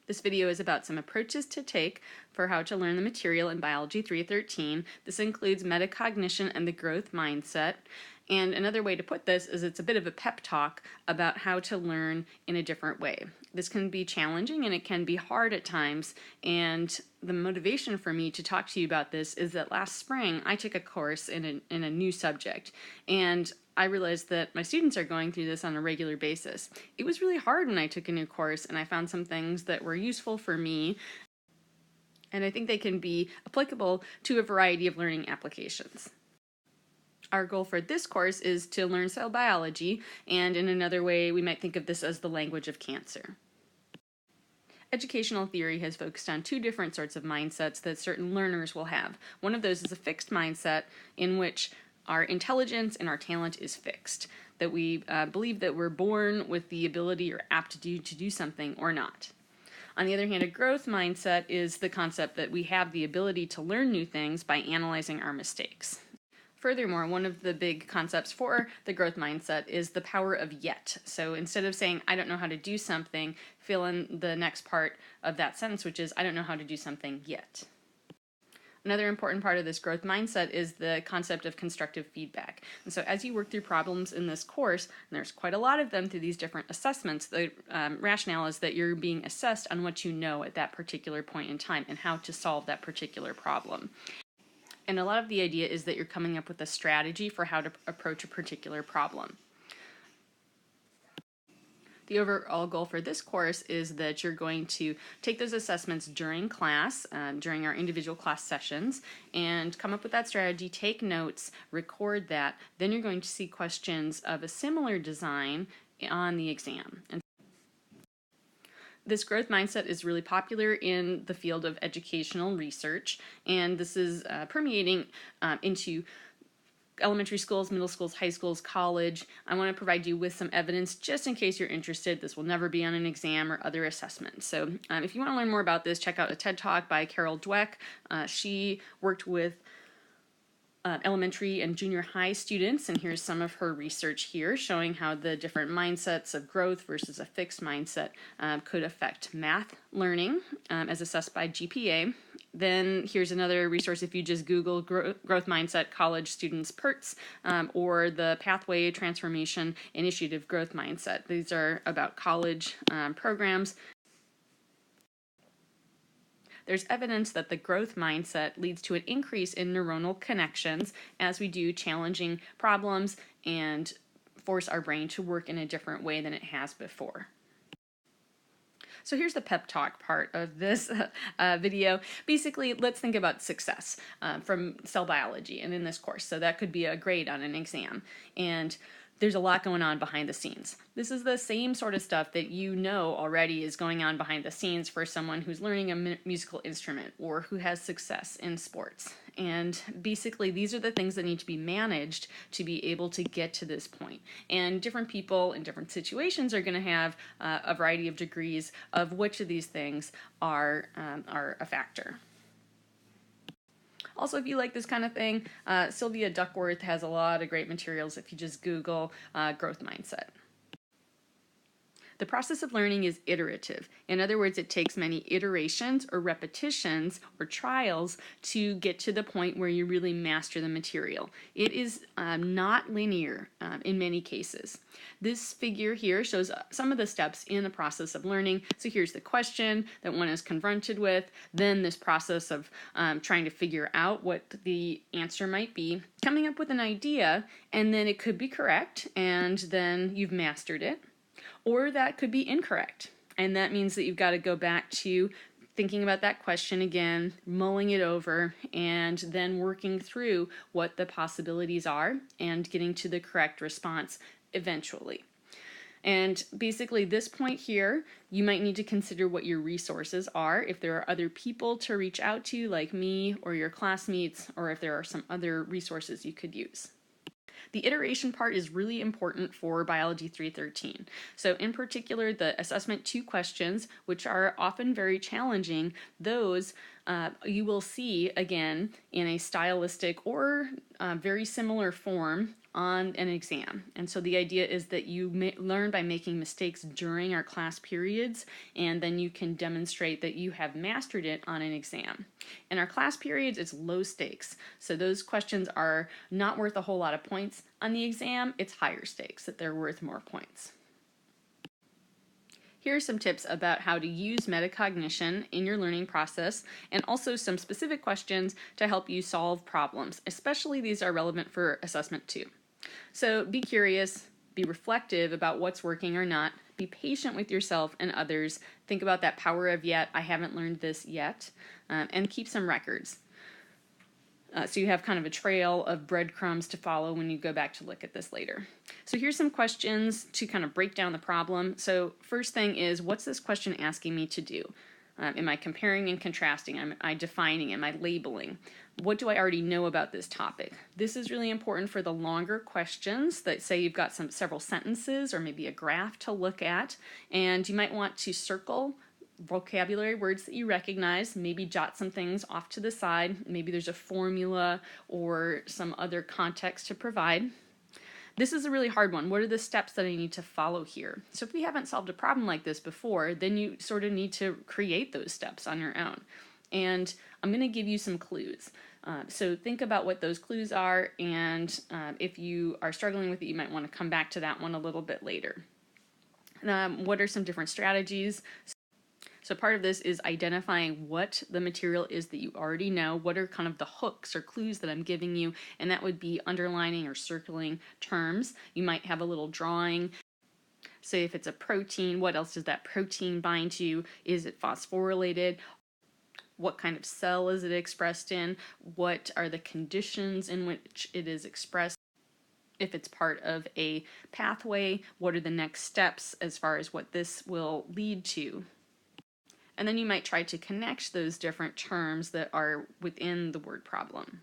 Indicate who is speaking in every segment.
Speaker 1: This video is about some approaches to take for how to learn the material in Biology 313. This includes metacognition and the growth mindset. And another way to put this is it's a bit of a pep talk about how to learn in a different way. This can be challenging and it can be hard at times, and the motivation for me to talk to you about this is that last spring I took a course in a new subject, and I realized that my students are going through this on a regular basis. It was really hard when I took a new course, and I found some things that were useful for me, and I think they can be applicable to a variety of learning applications. Our goal for this course is to learn cell biology, and in another way we might think of this as the language of cancer. Educational theory has focused on two different sorts of mindsets that certain learners will have. One of those is a fixed mindset in which our intelligence and our talent is fixed, that we believe that we're born with the ability or aptitude to do something or not. On the other hand, a growth mindset is the concept that we have the ability to learn new things by analyzing our mistakes. Furthermore, one of the big concepts for the growth mindset is the power of yet. So instead of saying, I don't know how to do something, fill in the next part of that sentence, which is, I don't know how to do something yet. Another important part of this growth mindset is the concept of constructive feedback. And so as you work through problems in this course, and there's quite a lot of them through these different assessments, the rationale is that you're being assessed on what you know at that particular point in time and how to solve that particular problem. And a lot of the idea is that you're coming up with a strategy for how to approach a particular problem. The overall goal for this course is that you're going to take those assessments during class, during our individual class sessions, and come up with that strategy, take notes, record that. Then you're going to see questions of a similar design on the exam. And this growth mindset is really popular in the field of educational research, and this is permeating into elementary schools, middle schools, high schools, college. I want to provide you with some evidence just in case you're interested. This will never be on an exam or other assessments. So if you want to learn more about this, check out a TED Talk by Carol Dweck. She worked with elementary and junior high students, and here's some of her research here showing how the different mindsets of growth versus a fixed mindset could affect math learning as assessed by GPA. Then here's another resource if you just Google growth mindset college students PERTs or the Pathway Transformation Initiative growth mindset. These are about college programs. There's evidence that the growth mindset leads to an increase in neuronal connections as we do challenging problems and force our brain to work in a different way than it has before. So here's the pep talk part of this video. Basically, let's think about success from cell biology and in this course. So that could be a grade on an exam. And there's a lot going on behind the scenes. This is the same sort of stuff that you know already is going on behind the scenes for someone who's learning a musical instrument or who has success in sports. And basically, these are the things that need to be managed to be able to get to this point. And different people in different situations are going to have a variety of degrees of which of these things are a factor. Also, if you like this kind of thing, Sylvia Duckworth has a lot of great materials if you just Google growth mindset. The process of learning is iterative. In other words, it takes many iterations or repetitions or trials to get to the point where you really master the material. It is not linear in many cases. This figure here shows some of the steps in the process of learning. So here's the question that one is confronted with, then this process of trying to figure out what the answer might be, coming up with an idea, and then it could be correct, and then you've mastered it. Or that could be incorrect, and that means that you've got to go back to thinking about that question again, mulling it over, and then working through what the possibilities are and getting to the correct response eventually. And basically this point here, you might need to consider what your resources are, if there are other people to reach out to like me or your classmates, or if there are some other resources you could use. The iteration part is really important for Biology 313. So in particular, the assessment 2 questions, which are often very challenging, those you will see again in a stylistic or very similar form on an exam. And so the idea is that you learn by making mistakes during our class periods, and then you can demonstrate that you have mastered it on an exam. In our class periods, it's low stakes. So those questions are not worth a whole lot of points. On the exam, it's higher stakes, that they're worth more points. Here are some tips about how to use metacognition in your learning process, and also some specific questions to help you solve problems. Especially these are relevant for assessment 2. So be curious, be reflective about what's working or not, be patient with yourself and others, think about that power of yet, I haven't learned this yet, and keep some records. So you have kind of a trail of breadcrumbs to follow when you go back to look at this later. So here's some questions to kind of break down the problem. So first thing is, what's this question asking me to do? Am I comparing and contrasting? Am I defining? Am I labeling? What do I already know about this topic? This is really important for the longer questions that say you've got several sentences or maybe a graph to look at, and you might want to circle vocabulary words that you recognize, maybe jot some things off to the side, maybe there's a formula or some other context to provide. This is a really hard one. What are the steps that I need to follow here? So if we haven't solved a problem like this before, then you sort of need to create those steps on your own. And I'm going to give you some clues. So think about what those clues are, and if you are struggling with it, you might want to come back to that one a little bit later. What are some different strategies? So part of this is identifying what the material is that you already know, what are kind of the hooks or clues that I'm giving you, and that would be underlining or circling terms. You might have a little drawing. Say if it's a protein, what else does that protein bind to? Is it phosphorylated? What kind of cell is it expressed in? What are the conditions in which it is expressed? If it's part of a pathway, what are the next steps as far as what this will lead to? And then you might try to connect those different terms that are within the word problem.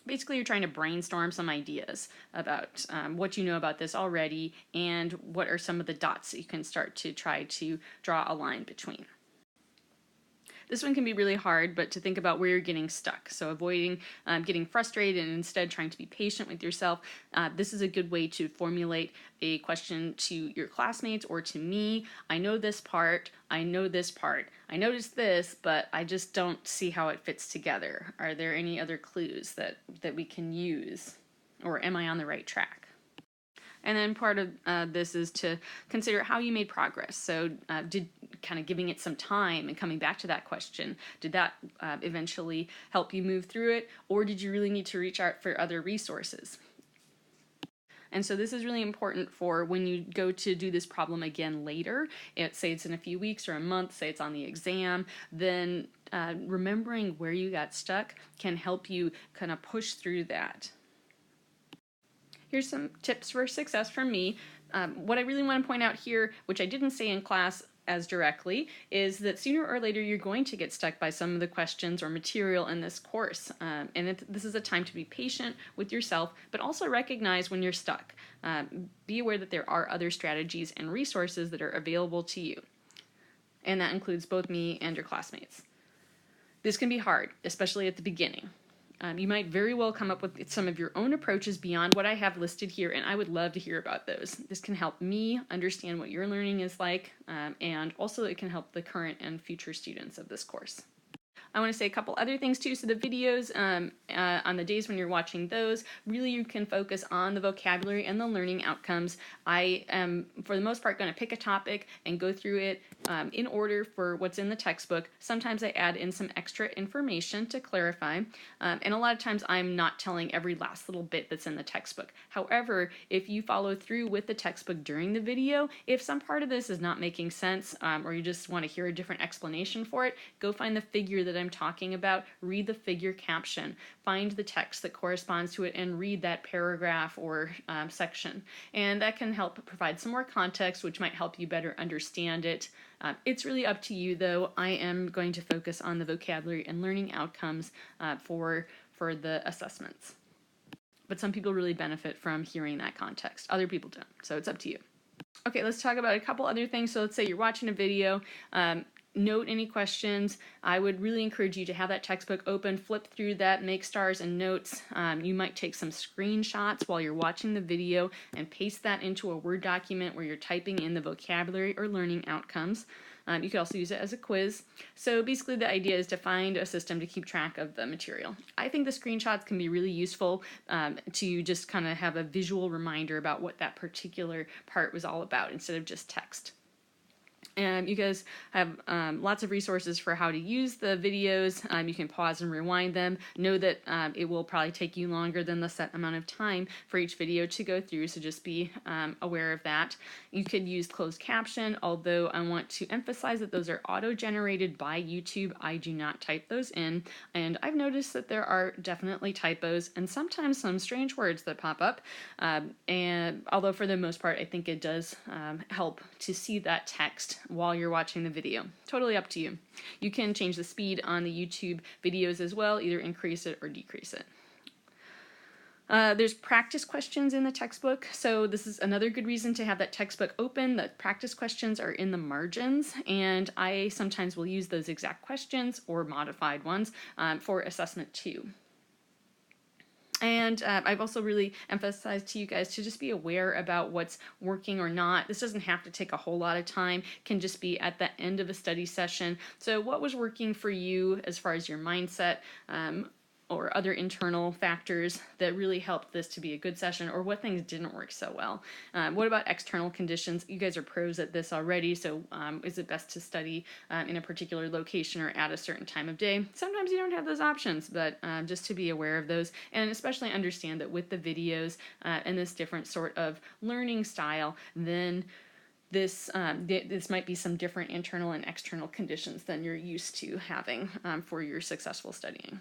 Speaker 1: Basically, you're trying to brainstorm some ideas about what you know about this already, and what are some of the dots that you can start to try to draw a line between. This one can be really hard, but to think about where you're getting stuck. So avoiding getting frustrated and instead trying to be patient with yourself. This is a good way to formulate a question to your classmates or to me. I know this part, I know this part. I noticed this, but I just don't see how it fits together. Are there any other clues that we can use? Or am I on the right track? And then part of this is to consider how you made progress. So did kind of giving it some time and coming back to that question, did that eventually help you move through it? Or did you really need to reach out for other resources? And so this is really important for when you go to do this problem again later, say it's in a few weeks or a month, say it's on the exam, then remembering where you got stuck can help you kind of push through that. Here's some tips for success from me. What I really want to point out here, which I didn't say in class as directly, is that sooner or later you're going to get stuck by some of the questions or material in this course. This is a time to be patient with yourself, but also recognize when you're stuck. Be aware that there are other strategies and resources that are available to you. And that includes both me and your classmates. This can be hard, especially at the beginning. You might very well come up with some of your own approaches beyond what I have listed here, and I would love to hear about those. This can help me understand what your learning is like, and also it can help the current and future students of this course. I want to say a couple other things too. So the videos on the days when you're watching those, really you can focus on the vocabulary and the learning outcomes. I am, for the most part, going to pick a topic and go through it in order for what's in the textbook. Sometimes I add in some extra information to clarify, and a lot of times I'm not telling every last little bit that's in the textbook. However, if you follow through with the textbook during the video, if some part of this is not making sense, or you just want to hear a different explanation for it, go find the figure that I'm talking about, read the figure caption, find the text that corresponds to it, and read that paragraph or section. And that can help provide some more context, which might help you better understand it. It's really up to you, though. I am going to focus on the vocabulary and learning outcomes for the assessments. But some people really benefit from hearing that context. Other people don't, so it's up to you. Okay, let's talk about a couple other things. So let's say you're watching a video. note any questions. I would really encourage you to have that textbook open, flip through that, make stars and notes. You might take some screenshots while you're watching the video and paste that into a Word document where you're typing in the vocabulary or learning outcomes. You could also use it as a quiz. So basically the idea is to find a system to keep track of the material. I think the screenshots can be really useful to just kind of have a visual reminder about what that particular part was all about instead of just text. And you guys have lots of resources for how to use the videos. You can pause and rewind them. Know that it will probably take you longer than the set amount of time for each video to go through, so just be aware of that. You could use closed caption, although I want to emphasize that those are auto-generated by YouTube. I do not type those in, and I've noticed that there are definitely typos and sometimes some strange words that pop up, and although for the most part I think it does help to see that text while you're watching the video. Totally up to you. You can change the speed on the YouTube videos as well, either increase it or decrease it. There's practice questions in the textbook, so this is another good reason to have that textbook open. The practice questions are in the margins, and I sometimes will use those exact questions or modified ones for assessment too. And I've also really emphasized to you guys to just be aware about what's working or not. This doesn't have to take a whole lot of time. It can just be at the end of a study session. So what was working for you as far as your mindset or other internal factors that really helped this to be a good session, or what things didn't work so well? What about external conditions? You guys are pros at this already, so is it best to study in a particular location or at a certain time of day? Sometimes you don't have those options, but just to be aware of those, and especially understand that with the videos and this different sort of learning style, then this might be some different internal and external conditions than you're used to having for your successful studying.